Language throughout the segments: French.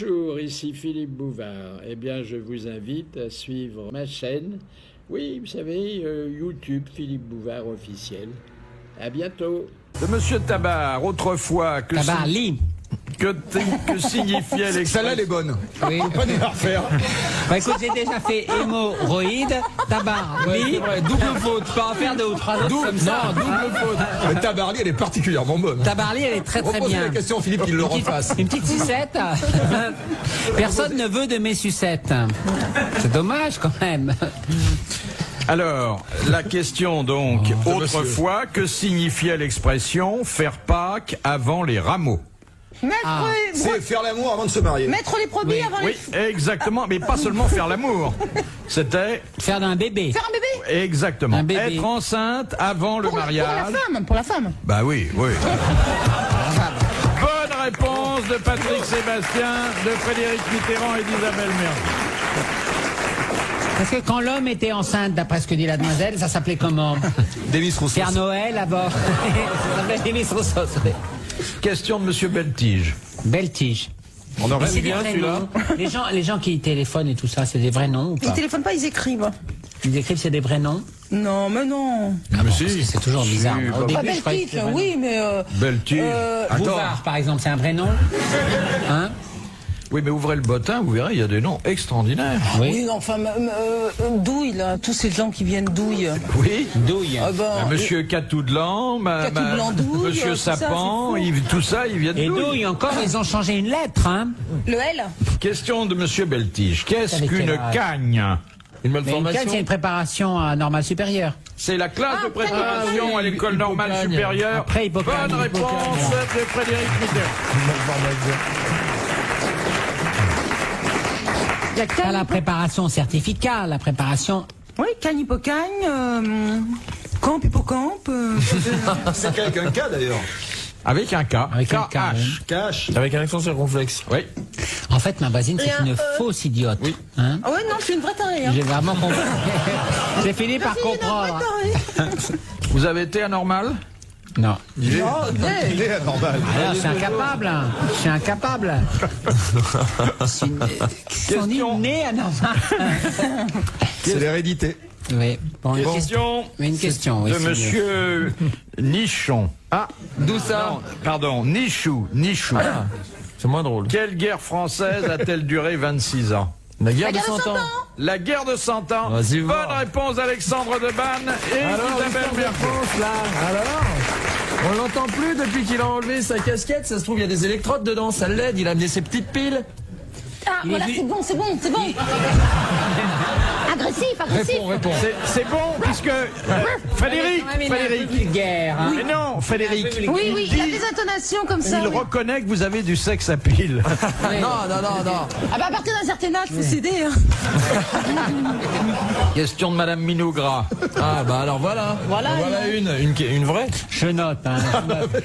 Bonjour, ici Philippe Bouvard. Eh bien, je vous invite à suivre ma chaîne. Oui, vous savez, YouTube, Philippe Bouvard officiel. À bientôt. De Monsieur Tabar, autrefois, que signifiait l'expression? Celle-là, elle est bonne. Oui. On peut pas nous la refaire. Bah écoute, j'ai déjà fait hémorroïde, tabarly, double faute. Tu peux en faire 2 ou 3 autres comme ça. Non, double faute. Mais Tabarly, elle est particulièrement bonne. Tabarly, elle est très très Reposez bien. la question, Philippe, qu'il le refasse. Une petite sucette. Personne ne veut de mes sucettes. C'est dommage quand même. Alors, la question donc, autrefois, que signifiait l'expression faire Pâques avant les rameaux? C'est faire l'amour avant de se marier. Mettre les brebis avant Oui, exactement, mais pas seulement faire l'amour. C'était... Faire un bébé. Faire un bébé. Exactement. Un bébé. Être enceinte avant le mariage. Pour la femme. Bah oui, oui. Bonne réponse de Patrick Sébastien, de Frédéric Mitterrand et d'Isabelle Mergo. Parce que quand l'homme était enceinte, d'après ce que dit la demoiselle, ça s'appelait comment? Demis Rousseau. Père Noël, d'abord. Ça s'appelait Demis Rousseau. Question de Monsieur Beltige. Belle tige. On aurait C'est des bien vrais celui-là. noms. Les gens qui téléphonent et tout ça, c'est des vrais noms ou Ils pas? téléphonent pas, ils écrivent. Ils écrivent, c'est des vrais noms? Non, mais non. Ah, mais Parce que c'est toujours bizarre. Au début, Pas je croyais que Beltique, c'était vrai. oui, mais... Beltige. Bouvard, par exemple, c'est un vrai nom? Hein? Oui, mais ouvrez le bottin, vous verrez, il y a des noms extraordinaires. Oui, enfin, Douille, là, tous ces gens qui viennent Douille. Oui. Douille. Ah ben, Monsieur Catoudlan, Catoudlan-Douille, Monsieur tout ça, Sapin, c'est fou. tout ça, ils viennent Et d'où? Douille, encore, ils ont changé une lettre, hein? le L. Question de Monsieur Beltige. Qu'est-ce Avec qu'une quel âge? cagne? Une Mais une CAN, c'est une préparation à normale supérieure. C'est la classe de préparation oui, à l'école normale Hippocagne. supérieure. Après, Hippocagne. Bonne réponse de Frédéric Mitterrand. Il y a Pas la préparation certificat, la préparation... Oui, Cagne, Hippocagne, Camp, Hippocampe. C'est avec un K d'ailleurs. Avec un K. Avec un K, K-H. oui. Cash. Avec un accent circonflexe. Oui. En fait, ma voisine, c'est une fausse idiote. Oui. Hein? Ah ouais, non, je suis une vraie tarée. Hein. J'ai vraiment compris. J'ai fini par comprendre. Vous avez été anormal? Non. Il est anormal. Alors, je suis incapable. Hein. Je suis incapable. Question. Né anormal. C'est l'hérédité. Oui. Bon, une question. Question Mais une question, oui. de c'est mieux. Monsieur Nichon. Ah, D'où ça? non, pardon, Nichou. C'est moins drôle. Quelle guerre française a-t-elle duré 26 ans? La guerre de guerre de 100 100 ans. ans. La guerre de 100 ans. Vas-y, Bonne voir. réponse d'Alexandre Debanne et Alors, Isabelle l'histoire de Mergo. France, là. Alors, on l'entend plus depuis qu'il a enlevé sa casquette. Ça se trouve, il y a des électrodes dedans. Ça l'aide. Il a amené ses petites piles. Ah, voilà, vu- c'est bon. Agressif. Réponds. C'est bon puisque Frédéric, Quand même, il est un peu Frédéric. vulgaire, hein. Mais non, Frédéric. Oui, il a des intonations comme ça. Il oui. reconnaît que vous avez du sexe à pile. Non. Ah bah à partir d'un certain âge, faut céder. Hein. Question de Madame Minougra. Ah, bah alors voilà. Voilà, une vraie. Je note, hein.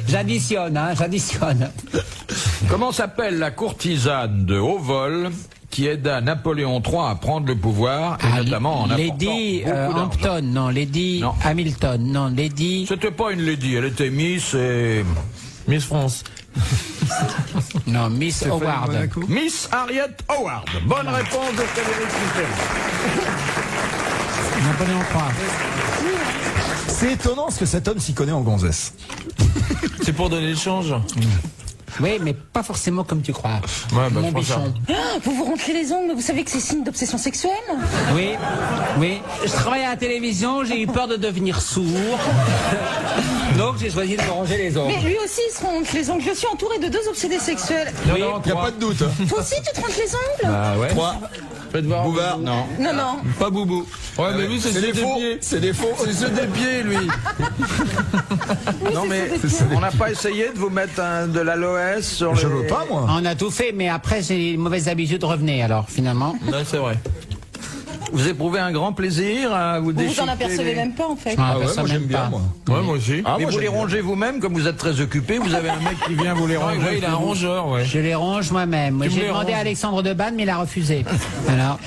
J'additionne, hein. J'additionne. Comment s'appelle la courtisane de haut vol qui aida Napoléon III à prendre le pouvoir, et notamment en apportant Lady beaucoup d'argent? Hampton, non. Lady Non. Hamilton, non. Lady... C'était pas une lady, elle était Miss et... Miss France. Non, Miss Howard. Miss Harriet Howard. Bonne réponse de Frédéric Mitterrand. Napoléon III. C'est étonnant ce que cet homme s'y connaît en gonzesse. C'est pour donner le change. Oui, mais pas forcément comme tu crois. Ouais, bah, Mon je pense ça. bichon. Vous vous rentrez les ongles, mais vous savez que c'est signe d'obsession sexuelle. Oui, oui. Je travaille à la télévision, j'ai eu peur de devenir sourd. Donc j'ai choisi de me ranger les ongles. Mais lui aussi, il se ronge les ongles. Je suis entourée de 2 obsédés sexuels. Non, Il n'y a pas de doute. Toi aussi, tu te ronges les ongles? Ah ouais. 3. Faites voir. Bouvard. Non. Non. Pas Boubou. Ouais, mais lui, c'est ceux des des faux. pieds. C'est des faux. C'est ceux des pieds, lui. Non mais on n'a pas essayé de vous mettre de l'aloès sur Je les... veux pas, moi. On a tout fait, mais après j'ai une mauvaise habitude, revenez alors, finalement. Ouais, c'est vrai. Vous éprouvez un grand plaisir à vous déchiqueter. Vous en apercevez même pas en fait. Ah ouais, moi j'aime bien, moi. Ouais, moi aussi. Ah, Mais moi, vous les j'aime bien. rongez vous-même, comme vous êtes très occupé, vous avez un mec qui vient vous les ranger. Ouais, il a un rongeur, ouais. Je les ronge moi-même. Moi, Tu me j'ai les demandé à ronges. Alexandre Debanne, mais il a refusé. Alors,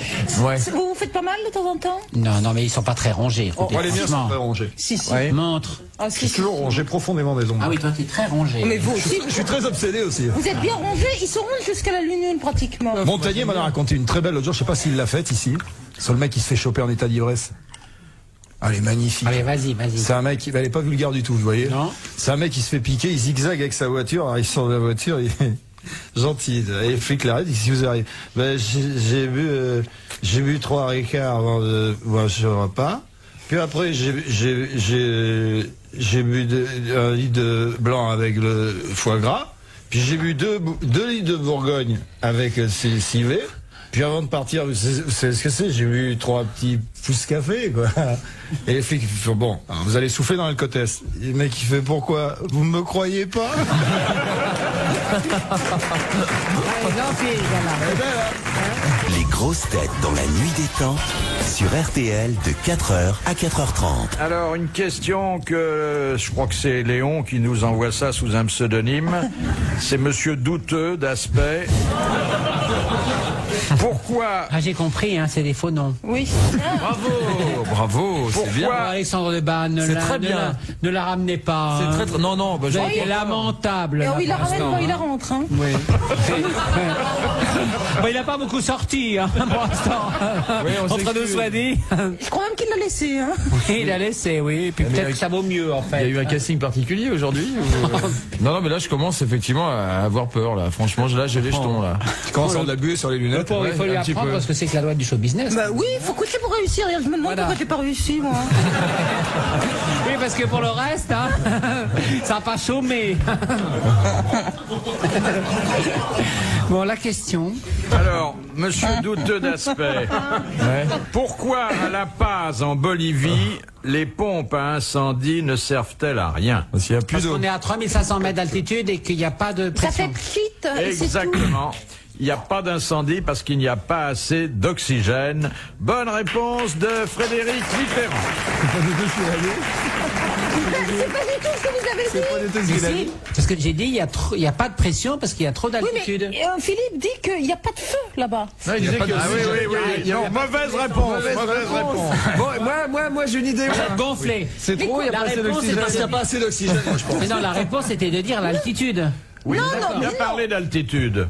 Ouais. Vous vous faites pas mal de temps en temps? non, mais ils sont pas très rongés. Écoutez, Moi, les miens sont franchement. pas rongés. Si, si. Ouais. Montre. Ah, Je si, suis si. toujours rongé profondément des ongles. Ah oui, toi, t'es très rongé. Mais vous aussi, Je suis très obsédé aussi. vous êtes bien rongés, ils sont ronds jusqu'à la lune une pratiquement. Montagnier m'en a raconté une très belle l'autre jour, je sais pas s'il l'a faite ici. C'est le mec qui se fait choper en état d'ivresse. Ah, elle est magnifique. Allez, vas-y. C'est un mec, elle est pas vulgaire du tout, vous voyez. Non. C'est un mec qui se fait piquer, il zigzague avec sa voiture, alors il sort de la voiture, il est gentil. Et le flic l'arrête, il dit, si vous arrivez, ben, j'ai bu 3 ricards avant de voir ce repas. Puis après, j'ai bu un litre de blanc avec le foie gras. Puis j'ai bu 2 litres de Bourgogne avec civet. Puis avant de partir, vous savez ce que c'est? J'ai bu 3 petits pouces café, quoi. Et les flics font, bon, alors vous allez souffler dans le côtesse. Et le mec, il fait, pourquoi? Vous me croyez pas? Les grosses têtes dans la nuit des temps sur RTL de 4h à 4h30. Alors, une question que je crois que c'est Léon qui nous envoie ça sous un pseudonyme. C'est Monsieur Douteux d'aspect. Pourquoi Ah, j'ai compris, hein, c'est des faux noms. Oui. Bravo, c'est bien. Pourquoi Alexandre Debanne, C'est très bien. ne la ramenez pas. C'est hein. très, très... Non, non, bah, Vous avez été lamentable. Et là, oui, il la pour ramène l'instant, quand il la hein. rentre. Hein. Oui. Bon, il n'a pas beaucoup sorti, hein, pour l'instant. Oui, on Entre nous s'excuse. soit dit. Je crois même qu'il l'a laissé. Hein. Oui, il a laissé, oui. Et puis Mais peut-être que ça vaut mieux, en Il y a fait. eu un casting particulier aujourd'hui Non, non, mais là, je commence effectivement à avoir peur, là. Franchement, là, j'ai les jetons, là. Tu commences à avoir de la buée sur les lunettes. Il faut lui un petit apprendre peu. ce que c'est que la loi du show business. Bah oui, faut coûter pour réussir. Je me demande Voilà. pourquoi j'ai pas réussi, moi. Oui, parce que pour le reste, hein, ça n'a pas chômé. Bon, la question. Alors, Monsieur Douteux d'aspect, pourquoi à La Paz, en Bolivie, les pompes à incendie ne servent-elles à rien? Parce qu'il y a plus Parce d'eau. qu'on est à 3500 mètres d'altitude et qu'il n'y a pas de Ça pression. fait pchit. et c'est tout. Exactement. Il n'y a pas d'incendie parce qu'il n'y a pas assez d'oxygène. Bonne réponse de Frédéric Mitterrand. C'est pas du tout ce que vous avez dit. Si, si, parce que j'ai dit, il y a pas de pression parce qu'il y a trop Oui, mais d'altitude. Philippe dit qu'il n'y a pas de feu là-bas. Non, il disait que... Ah oui, oui, oui. Non, mauvaise réponse. Mauvaise réponse. Bon, moi, j'ai une idée. Vous êtes gonflé. C'est trop, il n'y a La pas assez réponse d'oxygène. était- Il n'y a pas assez d'oxygène, moi, je pense. Mais non, la réponse était de dire l'altitude. Oui, il a parlé d'altitude.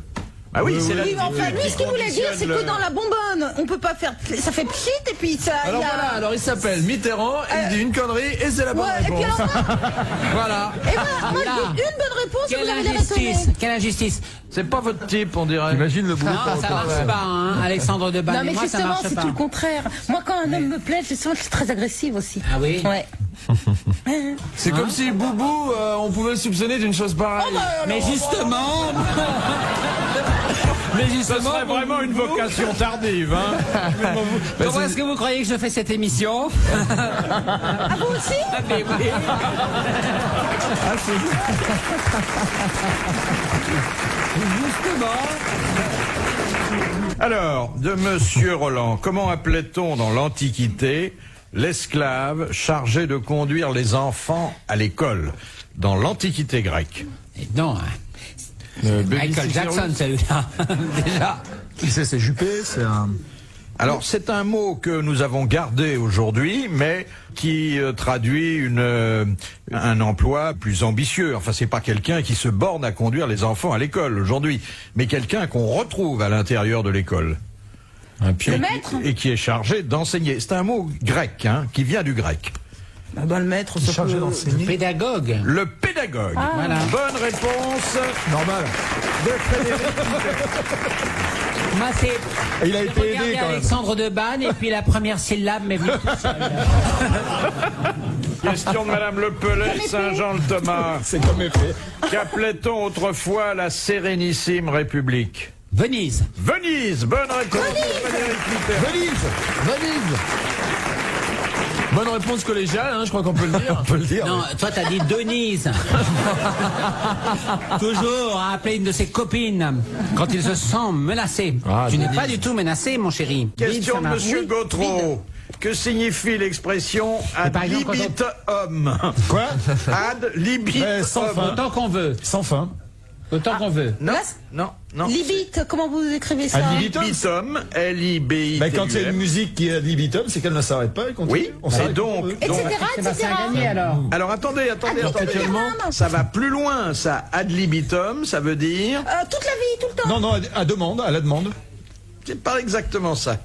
Ah oui, c'est Oui, mais l'altitude. enfin, lui, qui ce qu'il voulait dire, c'est que conditionne dans la bonbonne, on peut pas faire. Ça fait pchit et puis ça. Alors il y a... voilà, alors il s'appelle Mitterrand, il dit une connerie et c'est la bonne Ouais, et puis réponse. alors, Voilà. et voilà, moi, Là. je dis une bonne réponse et Quelle vous avez l'air étonné. injustice. Quelle injustice. C'est pas votre type, on dirait. Imagine le boulot. Non, ça marche pas, hein, Alexandre Debanne. Non, mais Et moi, ça justement, marche c'est pas. tout le contraire. Moi, quand un homme me plaît, justement, je suis très agressive aussi. Ah oui. Ouais. C'est comme si Boubou, on pouvait le soupçonner d'une chose pareille. Mais justement. Mais Ce justement. serait vraiment une vocation tardive, hein. Comment est-ce que vous croyez que je fais cette émission? Ah, vous aussi? Mais oui. Justement. Alors, de Monsieur Roland, comment appelait-on dans l'Antiquité l'esclave chargé de conduire les enfants à l'école dans l'Antiquité grecque? Et non, hein. Michael Jackson, celui-là. Déjà. Qui c'est Juppé, c'est un... Alors, c'est un mot que nous avons gardé aujourd'hui, mais qui traduit un emploi plus ambitieux. Enfin, c'est pas quelqu'un qui se borne à conduire les enfants à l'école aujourd'hui, mais quelqu'un qu'on retrouve à l'intérieur de l'école. Le maître? Et qui est chargé d'enseigner. C'est un mot grec, hein, qui vient du grec. Ah bah, le maître, ça chargé peut... d'enseigner. Pédagogue. Le pédagogue. Voilà. Bonne réponse Normal. de Frédéric. Moi, c'est. Il a j'ai été regardé aidé quand même. Alexandre Debanne et puis la première syllabe m'est venue tout seul. Question de Madame Le Pellet, Saint-Jean-le-Thomas. C'est comme épée. Qu'appelait-on autrefois la Sérénissime République? Venise. Venise. Bonne réponse de Frédéric Mitterrand. Venise. Bonne réponse collégiale, hein, je crois qu'on peut le dire. On peut le dire. Non, toi t'as dit Denise. Toujours à appeler une de ses copines quand il se sent menacé. Ah, Tu n'es Denise. pas du tout menacé, mon chéri. Question Vide, de ça Monsieur marche. Gautreau. Que signifie l'expression ad par exemple, libitum? Quoi? Ad libitum. Sans fin. Autant qu'on veut. Sans fin. Autant qu'on veut. Non, Là, non, non. Libite, comment vous écrivez ça? Ad libitum. Libitum, L-I-B-I-T-U-M. Mais quand il y a une musique qui est ad libitum, c'est qu'elle ne s'arrête pas. Elle continue. Oui, On et s'arrête donc, quand on veut. Etc. C'est à gagner alors. alors attendez. Actuellement. Ça va plus loin, ça. Ad libitum, ça veut dire... Toute la vie, tout le temps. Non, non, à demande, à la demande. C'est pas exactement ça.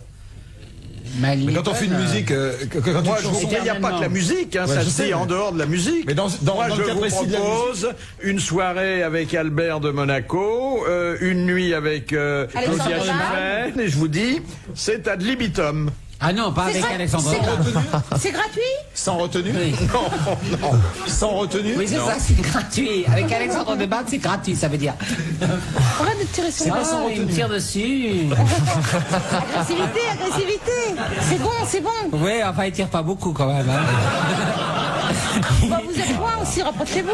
Mais quand on fait une musique, quand Moi, une je vous chanson- dis, il n'y a pas que la musique, hein, Ouais, ça je se sais, dit en mais- dehors de la musique. Mais dans Moi, le je cas vous précis de la propose une soirée avec Albert de Monaco, une nuit avec Alexandre Claudia Devanne. Schiffer, et je vous dis, c'est ad libitum. Ah non, pas C'est avec gra- Alexandre. c'est Devanne. C'est gratuit? Sans retenue. Oui. Sans retenue. Oui, c'est ça, c'est gratuit. Avec Alexandre Devanne, c'est gratuit, ça veut dire. Arrête de tirer sur Ah, moi. il me tire dessus. Agressivité, agressivité. C'est bon, c'est bon. Oui, enfin, il tire pas beaucoup quand même. Hein. Bah, vous êtes loin aussi, rapprochez-vous.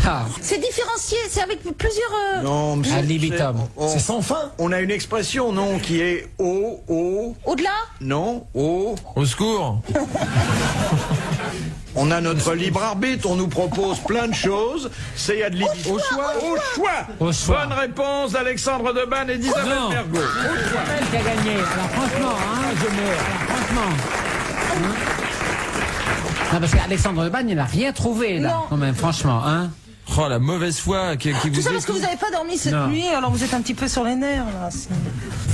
Ah, C'est différencié, c'est avec plusieurs... Non, mais ad libitum. C'est sans fin. on a une expression, non, qui est au, Au-delà? non, au. Au secours. On a notre libre arbitre, on nous propose plein de choses. C'est ad libitum. Au choix. Au choix. Bonne réponse d'Alexandre Debanne et d'Isabelle Non. Mergo. Elle qui a gagné. Alors franchement, hein, je meurs. Alors franchement. Non, parce qu'Alexandre Debanne, il n'a rien trouvé là, Non. quand même, franchement, hein. Oh, la mauvaise foi qui Tout vous ça parce que vous n'avez pas dormi cette Non. nuit, alors vous êtes un petit peu sur les nerfs, là.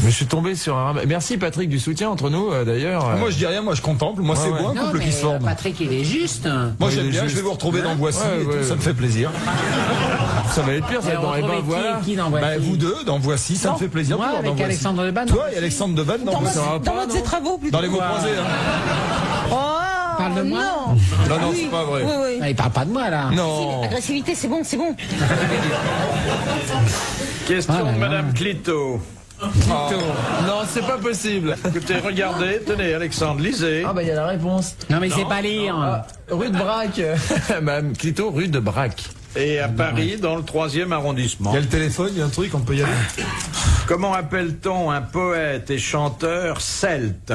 Mais je suis tombé sur un... Merci Patrick du soutien entre nous, d'ailleurs. Moi, je dis rien, moi, je contemple. Moi, c'est ouais. beau un Non, couple mais qui se forme. Patrick, il est juste. Hein. Moi, Il j'aime est bien. juste. Je vais vous retrouver dans Voici Ouais, et tout, ouais. ça me fait plaisir. Ça va être pire, ça va être dans les bains, voilà. Qui dans Voici Bah, vous deux, dans Voici, ça me fait plaisir. Moi, de vous voir avec dans Voici. Alexandre Debanne. Toi et Alexandre Devanne dans Dans Voici. votre ses travaux, plutôt. Dans les mots croisés. Hein. Oh, Parle de moi. non. Non, non, c'est pas vrai. Oui, oui. Ah, il parle pas de moi, là. Non. Agressivité, c'est bon, c'est bon. Question Ah là de là. Madame Clito. Non, c'est pas possible. Écoutez, regardez, tenez, Alexandre, lisez. Ah bah il y a la réponse. Non, mais il sait pas lire. Ah, rue de Brac. Madame Clito, rue de Brac. Et à Paris, dans le 3e arrondissement. Il y a le téléphone, il y a un truc, on peut y aller. Comment appelle-t-on un poète et chanteur celte?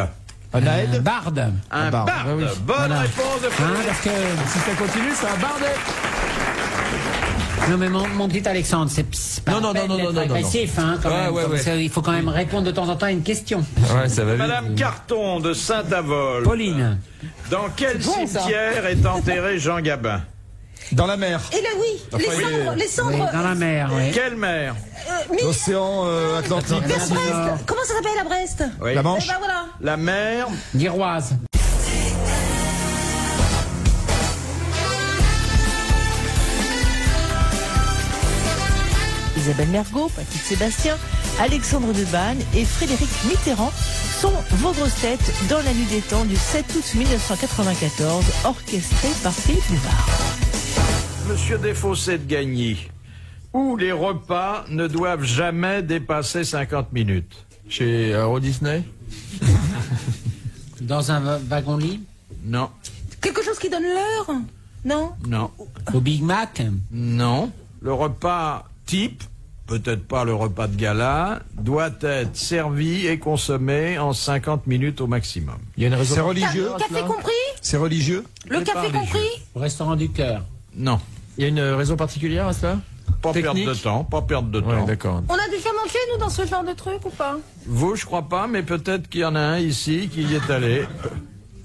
Un aide. Barde. Un barde. barde. Ah oui. Bonne Voilà. réponse de Hein, Frédéric. parce que... Si ça continue, ça va barder. Non, mais mon petit Alexandre, c'est pas Non, non, la peine non, non, d'être non, non, agressif, hein, quand Ouais, même. ouais, Comme ouais. ça, il faut quand même répondre de temps en temps à une question. Ouais, ça va vite. Madame Carton de Saint-Avold. Pauline. Dans quel C'est bon, ça. cimetière est enterré Jean Gabin? Dans la mer. Et là, oui, les cendres, les Oui, cendres. dans la mer, oui. Quelle mer? L'océan Atlantique. Vers Brest. Comment ça s'appelle à Brest? Oui. La Eh Manche. ben voilà. La mer. Giroise. Isabelle Mergo, Patrick Sébastien, Alexandre Debanne et Frédéric Mitterrand sont vos grosses têtes dans la nuit des temps du 7 août 1994, orchestrée par Philippe Bouvard. Monsieur Desfossés de Gagny. Où les repas ne doivent jamais dépasser 50 minutes? Chez Euro Disney. Dans un wagon-lit. Non, Quelque chose qui donne l'heure? Non? non, Au Big Mac. non. Le repas type, peut-être pas le repas de gala, doit être servi et consommé en 50 minutes au maximum. Il y a une raison. C'est religieux. Café compris? C'est religieux. Le café compris? Au restaurant du cœur. Non, Il y a une raison particulière à cela? pas Technique. perdre de temps, pas perdre de Ouais, temps. d'accord. On a déjà mangé, nous, dans ce genre de truc ou pas? Vous, je crois pas, mais peut-être qu'il y en a un ici qui y est allé.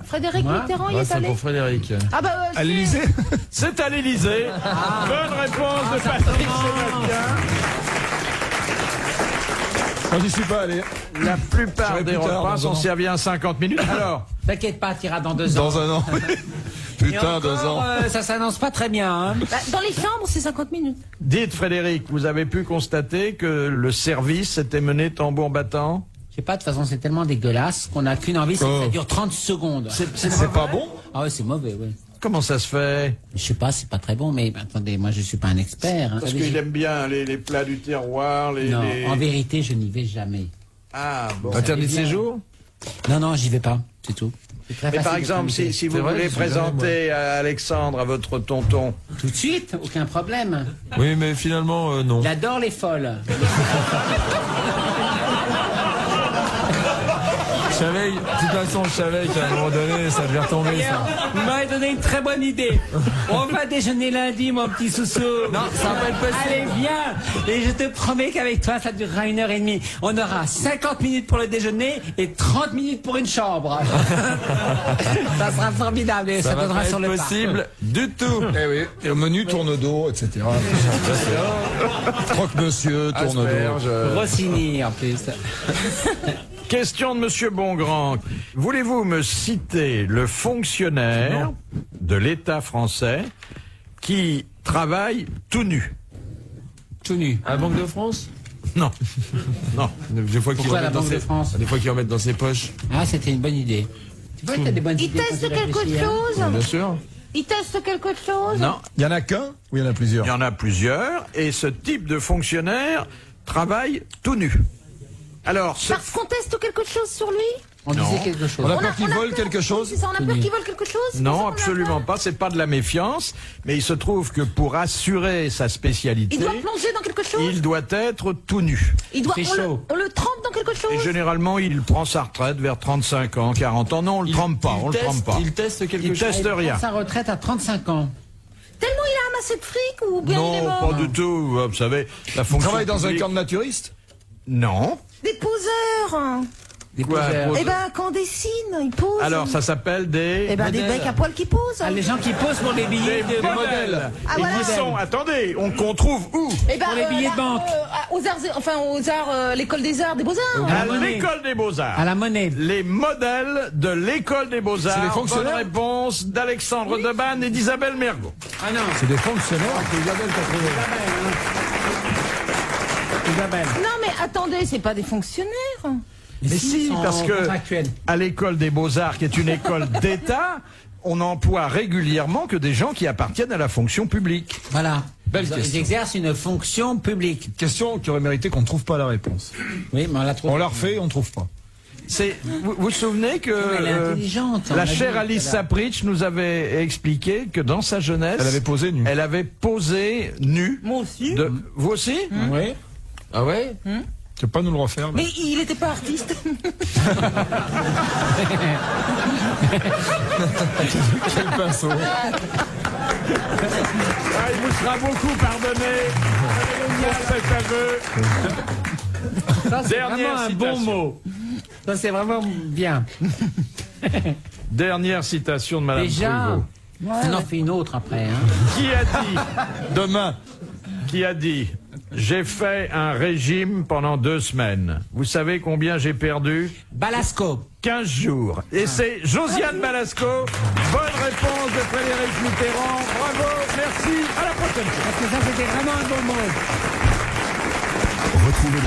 Frédéric Moi Mitterrand y Ouais, est c'est allé? pour Frédéric. Ah bah, À l'Élysée. C'est à l'Élysée. Bonne réponse de Patrick Sébastien. Moi, j'y suis pas allé. La plupart J'irai des plus tard, repas dans sont un an. servis en 50 minutes. Alors, T'inquiète pas, t'iras dans 2 ans. Dans un an. Et Putain, encore, 2 ans. ça s'annonce pas très bien, hein. bah, dans les chambres, c'est 50 minutes. dites Frédéric, vous avez pu constater que le service était mené tambour battant? Je sais pas, de toute façon, c'est tellement dégueulasse qu'on n'a qu'une envie, c'est que ça Oh. dure 30 secondes. C'est pas bon. Ah ouais, c'est mauvais, oui. Comment ça se fait? Je sais pas, c'est pas très bon, mais attendez, moi je suis pas un expert. Hein. Parce Vous savez, qu'il aime bien les plats du terroir, Non, en vérité, je n'y vais jamais. Ah bon. Interdit de bien. séjour? Non, non, j'y vais pas. C'est tout. C'est très Mais par facile exemple, d'être invité. si vous C'est vrai, voulez je suis jamais, présenter à Alexandre, à votre tonton, Tout de suite, aucun problème. Oui, mais finalement, non. J'adore les folles. Je savais, de toute façon, je savais qu'à un moment donné, ça devait retomber, D'ailleurs, ça. vous m'avez donné une très bonne idée. On va déjeuner lundi, mon petit Soussou. Non, ça va pas être possible. Allez, viens. Et je te promets qu'avec toi, ça durera 1h30. On aura 50 minutes pour le déjeuner et 30 minutes pour une chambre. Ça sera formidable et ça va donnera pas sur être le possible du tout. Eh oui. Et au menu, tourne d'eau, etc. Croque-monsieur, tourne d'eau. asperges. parc. Rossini, en plus. Question de Monsieur Bongrand. Voulez-vous me citer le fonctionnaire de l'État français qui travaille tout nu? Tout nu. À la Banque de France? Non. Non. Des fois qu'ils Pourquoi la remettent dans Banque de ses- France? Des fois qu'ils remettent dans ses poches. Ah, c'était une bonne idée. Tu vois, t'as des bonnes Il idées. quand teste tu quelque réfléchis, hein. chose Bien sûr. Il teste quelque chose Non. Il y en a qu'un ou il y en a plusieurs? Il y en a plusieurs et ce type de fonctionnaire travaille tout nu. Alors, Parce qu'on teste quelque chose sur lui On disait quelque chose. On a peur qu'il on a vole peur- quelque chose? C'est ça, on a peur qu'il vole quelque chose C'est ça non, qu'on a absolument peur pas. C'est pas de la méfiance, mais il se trouve que pour assurer sa spécialité, Il doit plonger dans quelque chose il doit être tout nu. C'est chaud. On le trempe dans quelque chose Et généralement, il prend sa retraite vers 35 ans, 40 ans. Non, on le trempe pas, on le trempe pas. Il teste quelque Il chose. teste Il rien. prend sa retraite à 35 ans. Tellement il a amassé de fric ou bien il est Non, mort pas du tout. Vous savez, la fonction Il travaille dans un publique- camp de naturistes? Non. Des poseurs Des Quoi, poseurs. pose- Eh ben, quand on dessine, ils posent. Alors, ça s'appelle des... Eh ben, des modèles. mecs à poil qui posent. Ah, les gens qui posent pour les billets Des de modèles. Ah, Et voilà. qui sont, attendez, qu'on trouve où? Eh ben, pour les billets de banque. Aux arts, l'école des arts, des beaux-arts. À Monnaie. l'école des Beaux-Arts. à la monnaie. Les modèles de l'école des Beaux-Arts. C'est des fonctionnaires Bonne réponse d'Alexandre Debanne et d'Isabelle Mergo. Ah non, C'est des fonctionnaires que Isabelle t'a trouvé. Isabelle. Non, mais attendez, c'est pas des fonctionnaires. Mais si, ils sont parce que contractuels. à l'école des Beaux-Arts, qui est une école d'État, on n'emploie régulièrement que des gens qui appartiennent à la fonction publique. Voilà. Belle Ils question. exercent une fonction publique. Question qui aurait mérité qu'on ne trouve pas la réponse. Oui, mais on la trouve. On la refait, on ne trouve pas. Vous vous souvenez que Elle est intelligente, on la l'a chère dit, Alice voilà. Sapritch nous avait expliqué que dans sa jeunesse, Elle avait posé nue. elle avait posé nue. Moi aussi. Vous aussi? Oui. Ah ouais? Tu peux pas nous le refaire là? Mais il n'était pas artiste. Quel pinceau! Ah, il vous sera beaucoup pardonné pour cet aveu. Ça, c'est Dernière vraiment un bon citation. mot. Ça, c'est vraiment bien. Dernière citation de Madame Déjà, Pruvot. on en fait une autre après. Hein. Qui a dit? Demain! Qui a dit? J'ai fait un régime pendant 2 semaines. Vous savez combien j'ai perdu? Balasco. 15 jours. Et c'est Josiane Balasco. Bonne réponse de Frédéric Mitterrand. Bravo, merci. À la prochaine fois. Parce que ça, c'était vraiment un bon mot. Retrouvez